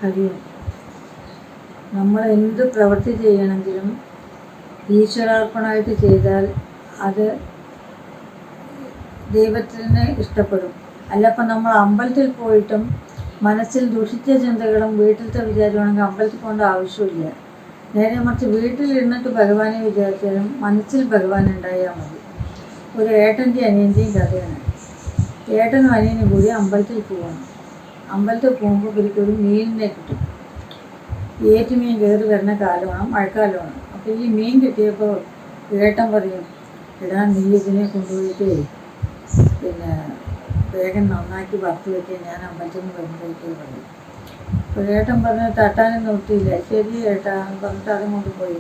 കഴിയും. നമ്മൾ എന്ത് പ്രവൃത്തി ചെയ്യണമെങ്കിലും ഈശ്വരാർപ്പണമായിട്ട് ചെയ്താൽ അത് ദൈവത്തിന് ഇഷ്ടപ്പെടും. അല്ല ഇപ്പം നമ്മൾ അമ്പലത്തിൽ പോയിട്ടും മനസ്സിൽ ദുഷിച്ച ചിന്തകളും വീട്ടിലത്തെ വിചാരമാണെങ്കിൽ അമ്പലത്തിൽ പോകേണ്ട ആവശ്യമില്ല. നേരെ മറിച്ച് വീട്ടിലിരുന്നിട്ട് ഭഗവാനെ വിചാരിച്ചാലും മനസ്സിൽ ഭഗവാൻ ഉണ്ടായാൽ മതി. ഒരു ഏട്ടൻ്റെയും അനിയൻ്റെയും കഥയാണ്. ഏട്ടനും അനിയനും കൂടി അമ്പലത്തിൽ പോകണം. അമ്പലത്തിൽ പോകുമ്പോൾ ഇവർക്കൊരു മീനിനെ കിട്ടും. ഏറ്റുമീൻ കയറി വരുന്ന കാലമാണ്, മഴക്കാലമാണ്. അപ്പോൾ ഈ മീൻ കിട്ടിയപ്പോൾ ഏട്ടൻ പറയും, എടാ നീ ഇതിനെ കൊണ്ടുപോയിട്ട് പിന്നെ വേഗം നന്നാക്കി വറുത്ത് വയ്ക്കുക, ഞാൻ അമ്പലത്തിൽ നിന്ന് വരുമ്പോഴേക്ക് പറയും. അപ്പോൾ ഏട്ടൻ പറഞ്ഞ് തട്ടാനും നോക്കിയില്ല. ശരി ഏട്ടാ പറഞ്ഞിട്ട് അതും കൊണ്ടുപോയി.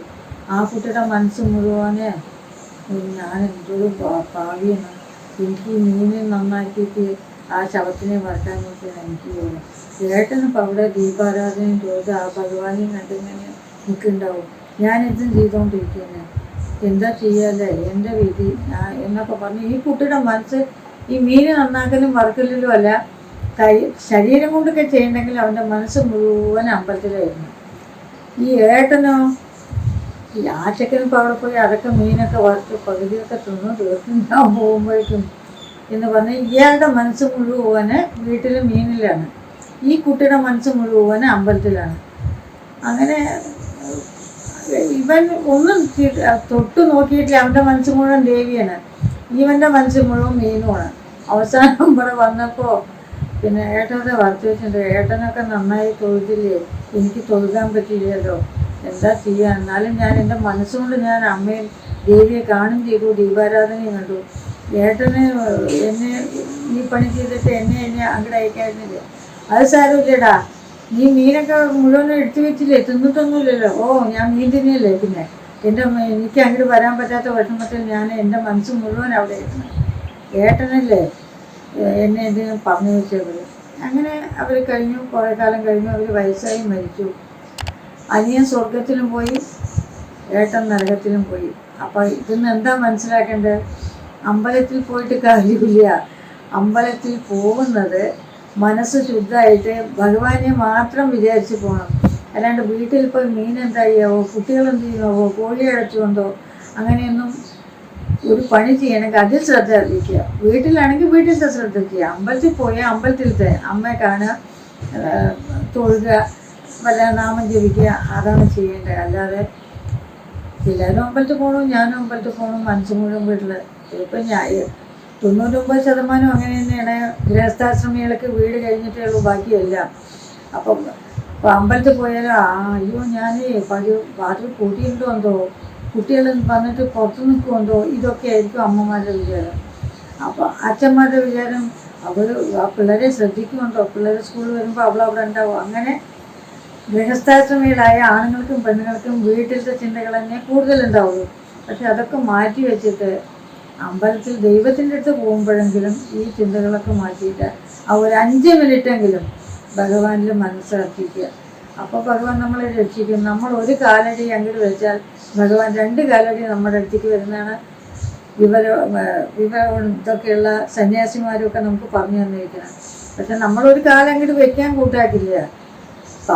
ആ കുട്ടിയുടെ മനസ്സ് മുഴുവനെ ഞാൻ എന്തൊരു പാവിയാണ്, എനിക്ക് ഈ മീനെ നന്നാക്കിയിട്ട് ആ ശവത്തിനെ വറുക്കാൻ നോക്കിയാണ് എനിക്ക് തോന്നുന്നു. ഏട്ടനും ഇപ്പം അവിടെ ദീപാരാധനയും ചെയ്ത് ആ ഭഗവാനെയും കണ്ടിങ്ങനെ നിൽക്കുന്നുണ്ടാവും. ഞാനിതും ചെയ്തുകൊണ്ടിരിക്കുന്നത് എന്താ ചെയ്യാല്ലേ, എൻ്റെ വിധി എന്നൊക്കെ പറഞ്ഞ് ഈ കുട്ടിയുടെ മനസ്സ് ഈ മീൻ നന്നാക്കലും വറുക്കലിലും അല്ല, ശരീരം കൊണ്ടൊക്കെ ചെയ്യണമെങ്കിൽ അവൻ്റെ മനസ്സ് മുഴുവൻ അമ്പലത്തിലായിരുന്നു. ഈ ഏട്ടനോ ഈ ആച്ചക്കനും ഇപ്പോൾ അവിടെ പോയി അതൊക്കെ മീനൊക്കെ വറുത്ത് പകുതിയൊക്കെ തിന്ന് തീർത്തിണ്ടാവും പോകുമ്പോഴേക്കും എന്ന് പറഞ്ഞാൽ ഇയാളുടെ മനസ്സ് മുഴുവന് വീട്ടിൽ മീനിലാണ്, ഈ കുട്ടിയുടെ മനസ്സ് മുഴുവന് അമ്പലത്തിലാണ്. അങ്ങനെ ഇവൻ ഒന്നും തൊട്ട് നോക്കിയിട്ടില്ല. അവൻ്റെ മനസ്സ് മുഴുവൻ ദേവിയാണ്, ഇവൻ്റെ മനസ്സ് മുഴുവൻ മീനുമാണ്. അവസാനം ഇവിടെ വന്നപ്പോൾ പിന്നെ ഏട്ടനെ വറുത്ത് വെച്ചിട്ടുണ്ട്. ഏട്ടനൊക്കെ നന്നായി തൊഴുതില്ലേ, എനിക്ക് തൊഴുകാൻ പറ്റിയില്ലല്ലോ, എന്താ ചെയ്യുക. എന്നാലും ഞാൻ എൻ്റെ മനസ്സുകൊണ്ട് ഞാൻ അമ്മയും ദേവിയെ കാണും ചെയ്തു, ദീപാരാധനയും കണ്ടു. ഏട്ടന് എന്നെ ഈ പണി ചെയ്തിട്ട് എന്നെ അങ്ങോട്ട് അയക്കായിരുന്നില്ല. അത് സാരമില്ലടാ, നീ മീനൊക്കെ മുഴുവനും എടുത്തു വെച്ചില്ലേ, തിന്നിട്ടൊന്നുമില്ലല്ലോ. ഓ ഞാൻ മീൻ തിന്നിയല്ലേ, പിന്നെ എനിക്ക് അങ്ങോട്ട് വരാൻ പറ്റാത്ത വിഷമത്തിൽ ഞാൻ എൻ്റെ മനസ്സ് മുഴുവൻ അവിടെ ആയിരുന്നു. ഏട്ടനല്ലേ എന്നെ എന്തിനും പറഞ്ഞു വെച്ചവർ. അങ്ങനെ അവർ കഴിഞ്ഞു. കുറേ കാലം കഴിഞ്ഞു, അവർ വയസ്സായി മരിച്ചു. അനിയൻ സ്വർഗത്തിലും പോയി, ഏട്ടൻ നരകത്തിലും പോയി. അപ്പോൾ ഇതിന്ന് എന്താ മനസ്സിലാക്കേണ്ടത്? അമ്പലത്തിൽ പോയിട്ട് കാര്യമില്ല. അമ്പലത്തിൽ പോകുന്നത് മനസ്സ് ശുദ്ധമായിട്ട് ഭഗവാനെ മാത്രം വിചാരിച്ച് പോകണം. അല്ലാണ്ട് വീട്ടിൽ പോയി മീൻ എന്താ ചെയ്യാവോ, കുട്ടികളെന്ത് ചെയ്യുമോ, കോഴി അടച്ചുകൊണ്ടോ അങ്ങനെയൊന്നും ഒരു പണി ചെയ്യണമെങ്കിൽ അതിൽ ശ്രദ്ധ അറിയിക്കുക. വീട്ടിലാണെങ്കിൽ വീട്ടിലത്തെ ശ്രദ്ധിക്കുക. അമ്പലത്തിൽ പോയാൽ അമ്പലത്തിലത്തെ അമ്മയെ കാണുക, തൊഴുക, വല്ല നാമം ജപിക്കുക, അതാണ് ചെയ്യേണ്ടത്. അല്ലാതെ എല്ലാവരും അമ്പലത്തിൽ പോകണം, ഞാനും അമ്പലത്തിൽ പോകണം, മനസ്സ് മുഴുവൻ വീട്ടിൽ. ഇപ്പം 99% അങ്ങനെ തന്നെയാണ്. ഗൃഹസ്ഥാശ്രമികൾക്ക് വീട് കഴിഞ്ഞിട്ടേ ഉള്ളൂ ബാക്കിയെല്ലാം. അപ്പം അമ്പലത്തിൽ പോയാലും അയ്യോ ഞാൻ വാതിൽ കൂട്ടിയിട്ടുണ്ടോ എന്തോ, കുട്ടികൾ വന്നിട്ട് പുറത്ത് നിൽക്കുമെന്തോ, ഇതൊക്കെ ആയിരിക്കും അമ്മമാരുടെ വിചാരം. അപ്പോൾ അച്ഛന്മാരുടെ വിചാരം അവർ ആ പിള്ളേരെ ശ്രദ്ധിക്കുന്നുണ്ടോ, പിള്ളേർ സ്കൂളിൽ വരുമ്പോൾ അവളവിടെ ഉണ്ടാവും. അങ്ങനെ ഗൃഹസ്ഥാശ്രമികളായ ആണുങ്ങൾക്കും പെണ്ണുങ്ങൾക്കും വീട്ടിലത്തെ ചിന്തകൾ തന്നെ കൂടുതലുണ്ടാവുള്ളൂ. പക്ഷെ അതൊക്കെ മാറ്റി വെച്ചിട്ട് അമ്പലത്തിൽ ദൈവത്തിൻ്റെ അടുത്ത് പോകുമ്പോഴെങ്കിലും ഈ ചിന്തകളൊക്കെ മാറ്റിയിട്ട് ആ ഒരു 5 മിനിറ്റെങ്കിലും ഭഗവാനിൽ മനസ്സർപ്പിക്കുക. അപ്പോൾ ഭഗവാൻ നമ്മളെ രക്ഷിക്കും. നമ്മൾ ഒരു കാലടി അങ്ങോട്ട് വെച്ചാൽ ഭഗവാൻ 2 കാലടി നമ്മുടെ അടുത്തേക്ക് വരുന്നതാണ് ഇതൊക്കെയുള്ള സന്യാസിമാരൊക്കെ നമുക്ക് പറഞ്ഞു തന്നിരിക്കണം. പക്ഷെ നമ്മളൊരു കാലം അങ്ങോട്ട് വെക്കാൻ കൂട്ടാക്കില്ല,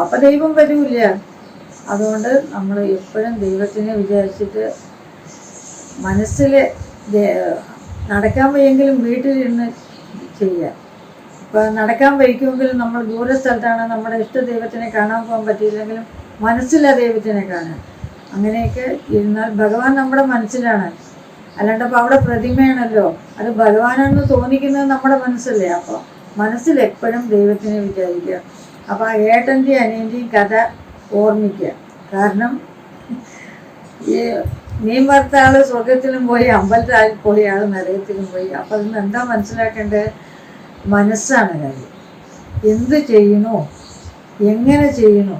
അപ്പം ദൈവം വരില്ല. അതുകൊണ്ട് നമ്മൾ എപ്പോഴും ദൈവത്തിനെ വിചാരിച്ചിട്ട് മനസ്സിൽ നടക്കാൻ വയ്യെങ്കിലും വീട്ടിലിരുന്ന് ചെയ്യുക. ഇപ്പം നടക്കാൻ വയ്ക്കുമെങ്കിലും നമ്മൾ ദൂര സ്ഥലത്താണ്, നമ്മുടെ ഇഷ്ട ദൈവത്തിനെ കാണാൻ പോകാൻ പറ്റിയില്ലെങ്കിലും മനസ്സിലാ ദൈവത്തിനെ കാണാൻ. അങ്ങനെയൊക്കെ ഇരുന്നാൽ ഭഗവാൻ നമ്മുടെ മനസ്സിലാണ്. അല്ലാണ്ട് അപ്പോൾ അവിടെ പ്രതിമയാണല്ലോ, അത് ഭഗവാനാണെന്ന് തോന്നിക്കുന്നത് നമ്മുടെ മനസ്സല്ലേ. അപ്പോൾ മനസ്സിൽ എപ്പോഴും ദൈവത്തിനെ വിചാരിക്കുക. അപ്പോൾ ആ ഏട്ടൻ്റെയും അനിയൻ്റെയും കഥ ഓർമ്മിക്കുക. കാരണം ഈ മീൻ വറുത്ത ആൾ സ്വർഗത്തിലും പോയി, അമ്പലത്തിൽ പോയി ആൾ നരകത്തിലും പോയി. അപ്പോൾ അതിന് എന്താ മനസ്സിലാക്കേണ്ടത്? മനസ്സാണ് കാര്യം. എന്ത് ചെയ്യണോ, എങ്ങനെ ചെയ്യണോ,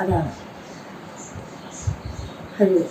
അതാണ്. ഹരി.